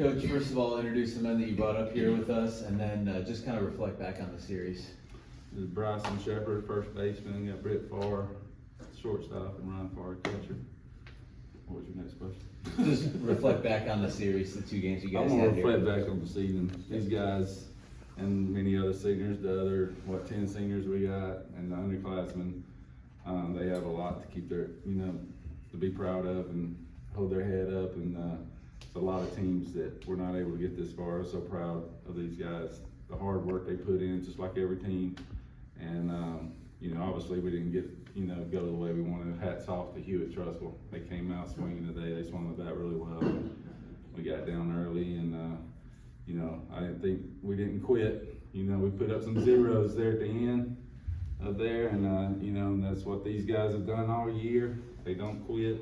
Coach, first of all, introduce the men that you brought up here with us, and then just kind of reflect back on the series. This is Bryson Shepard, first baseman. Got Britt Farr, shortstop, and Ryan Farr, catcher. What was your next question? Just reflect back on the series, the 2 games you guys I'm had gonna here. reflect back on the season. These guys and many other seniors, the other 10 seniors we got, and the underclassmen, they have a lot to keep their, to be proud of and hold their head up. And it's a lot of teams that we're not able to get this far. I'm so proud of these guys, the hard work they put in, just like every team. And obviously we didn't get go the way we wanted. Hats off to Hewitt-Trussville. They came out swinging today. They swung the bat really well. We got down early, and I didn't think we didn't quit. We put up some zeros there at the end of there, and and that's what these guys have done all year. They don't quit.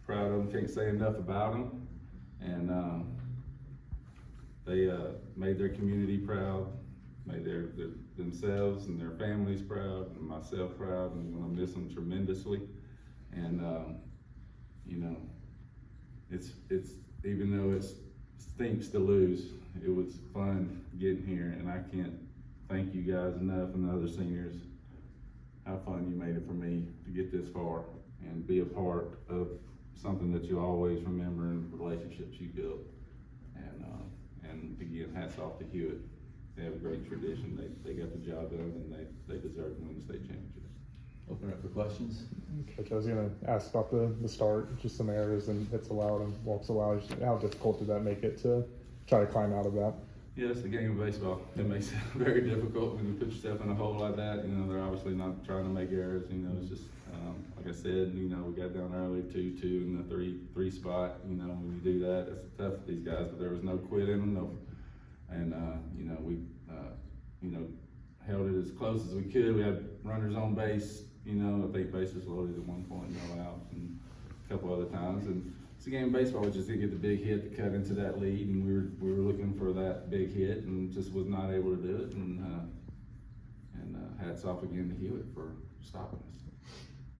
Proud of them. Can't say enough about them. And they made their community proud, made themselves and their families proud, and myself proud, and I'm gonna miss them tremendously. And it's even though it stinks to lose, it was fun getting here, and I can't thank you guys enough, and the other seniors, how fun you made it for me to get this far and be a part of something that you'll always remember and relationships you built. And again, hats off to Hewitt. They have a great tradition. They got the job done, and they deserve to win the state championship. Open up for questions. Coach, I was going to ask about the start, just some errors and hits allowed and walks allowed. How difficult did that make it to try to climb out of that? Yeah, it's the game of baseball. It makes it very difficult when you put yourself in a hole like that. They're obviously not trying to make errors. It's just, like I said, we got down early, 2-2 in the three spot. When you do that, it's tough for these guys, but there was no quit in them. We held it as close as we could. We had runners on base, I think bases loaded at one point, no out, and a couple other times. And it's a game of baseball. We just didn't get the big hit to cut into that lead, and we were looking for that big hit, and just was not able to do it. And hats off again to Hewitt for stopping us.